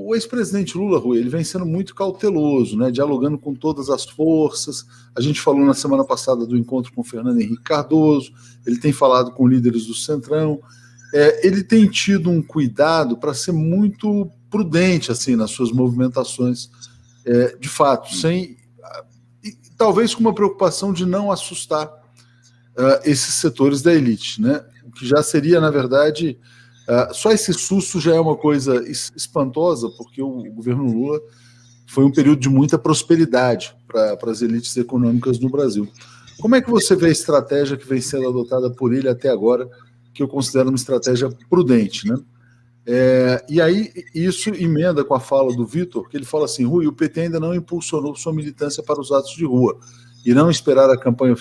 o ex-presidente Lula, Rui, ele vem sendo muito cauteloso, né, dialogando com todas as forças. A gente falou na semana passada do encontro com Fernando Henrique Cardoso, ele tem falado com líderes do Centrão. Ele tem tido um cuidado para ser muito prudente assim, nas suas movimentações, de fato, talvez com uma preocupação de não assustar esses setores da elite, né? O que já seria, na verdade, só esse susto já é uma coisa espantosa, porque o governo Lula foi um período de muita prosperidade para as elites econômicas no Brasil. Como é que você vê a estratégia que vem sendo adotada por ele até agora, que eu considero uma estratégia prudente, né? E aí isso emenda com a fala do Vitor, que ele fala assim: Rui, o PT ainda não impulsionou sua militância para os atos de rua, e não esperar a campanha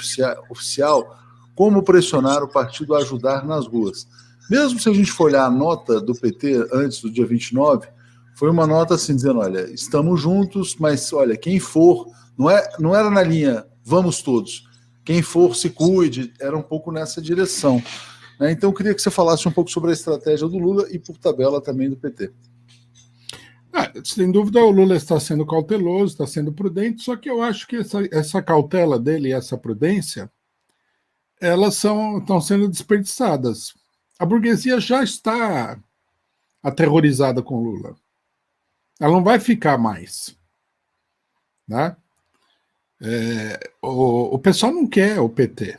oficial, como pressionar o partido a ajudar nas ruas. Mesmo se a gente for olhar a nota do PT antes do dia 29, foi uma nota assim, dizendo, olha, estamos juntos, mas olha, quem for, não era na linha vamos todos, quem for se cuide, era um pouco nessa direção. Então, eu queria que você falasse um pouco sobre a estratégia do Lula e, por tabela, também do PT. Sem dúvida, o Lula está sendo cauteloso, está sendo prudente, só que eu acho que essa cautela dele e essa prudência, elas estão sendo desperdiçadas. A burguesia já está aterrorizada com o Lula. Ela não vai ficar mais. Né? O pessoal não quer o PT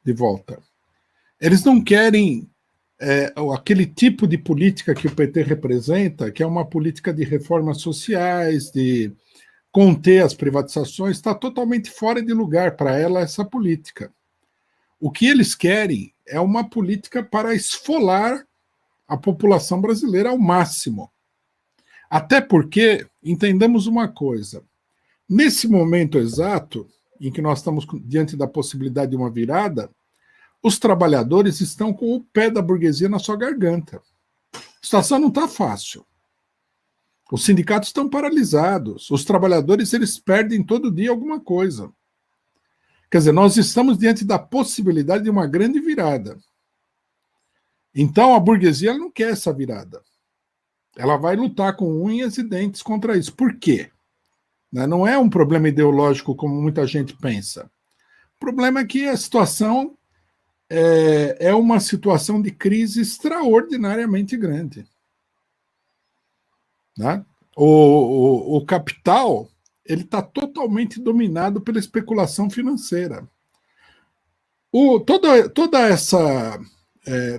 de volta. Eles não querem aquele tipo de política que o PT representa, que é uma política de reformas sociais, de conter as privatizações, está totalmente fora de lugar para ela essa política. O que eles querem é uma política para esfolar a população brasileira ao máximo. Até porque, entendamos uma coisa, nesse momento exato, em que nós estamos diante da possibilidade de uma virada, os trabalhadores estão com o pé da burguesia na sua garganta. A situação não está fácil. Os sindicatos estão paralisados. Os trabalhadores, eles perdem todo dia alguma coisa. Quer dizer, nós estamos diante da possibilidade de uma grande virada. Então, a burguesia ela não quer essa virada. Ela vai lutar com unhas e dentes contra isso. Por quê? Não é um problema ideológico como muita gente pensa. O problema é que a situação é uma situação de crise extraordinariamente grande. Né? O capital ele está totalmente dominado pela especulação financeira.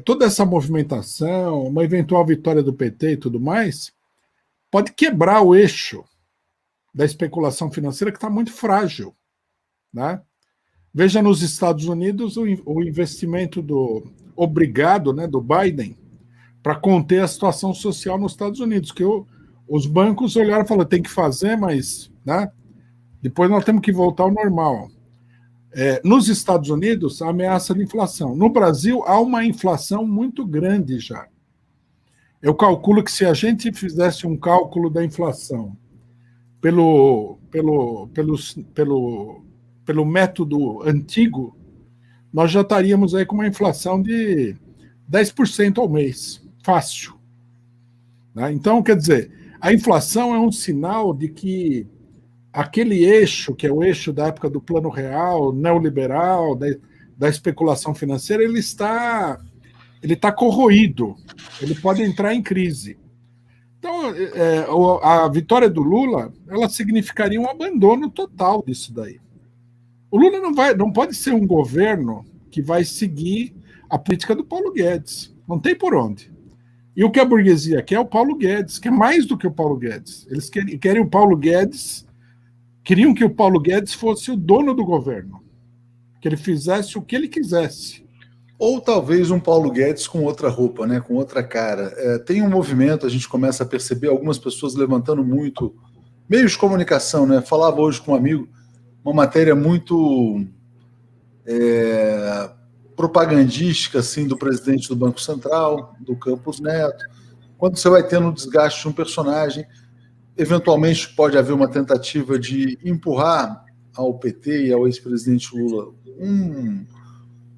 Toda essa movimentação, uma eventual vitória do PT e tudo mais, pode quebrar o eixo da especulação financeira que está muito frágil. Né? Veja nos Estados Unidos o investimento obrigado, né, do Biden para conter a situação social nos Estados Unidos, que os bancos olharam e falaram, tem que fazer, mas né, depois nós temos que voltar ao normal. Nos Estados Unidos, a ameaça de inflação. No Brasil, há uma inflação muito grande já. Eu calculo que se a gente fizesse um cálculo da inflação pelo método antigo, nós já estaríamos aí com uma inflação de 10% ao mês, fácil. Né? Então, quer dizer, a inflação é um sinal de que aquele eixo, que é o eixo da época do Plano Real, neoliberal, da especulação financeira, ele está corroído, ele pode entrar em crise. Então, a vitória do Lula, ela significaria um abandono total disso daí. O Lula não pode ser um governo que vai seguir a política do Paulo Guedes. Não tem por onde. E o que a burguesia quer é o Paulo Guedes, que é mais do que o Paulo Guedes. Eles querem o Paulo Guedes, queriam que o Paulo Guedes fosse o dono do governo, que ele fizesse o que ele quisesse. Ou talvez um Paulo Guedes com outra roupa, né, com outra cara. Tem um movimento, a gente começa a perceber algumas pessoas levantando muito meios de comunicação, né? Falava hoje com um amigo, uma matéria muito propagandística assim, do presidente do Banco Central, do Campos Neto. Quando você vai tendo um desgaste de um personagem, eventualmente pode haver uma tentativa de empurrar ao PT e ao ex-presidente Lula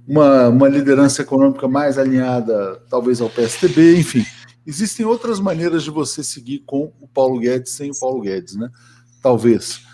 uma liderança econômica mais alinhada, talvez, ao PSDB, enfim. Existem outras maneiras de você seguir com o Paulo Guedes sem o Paulo Guedes, né? Talvez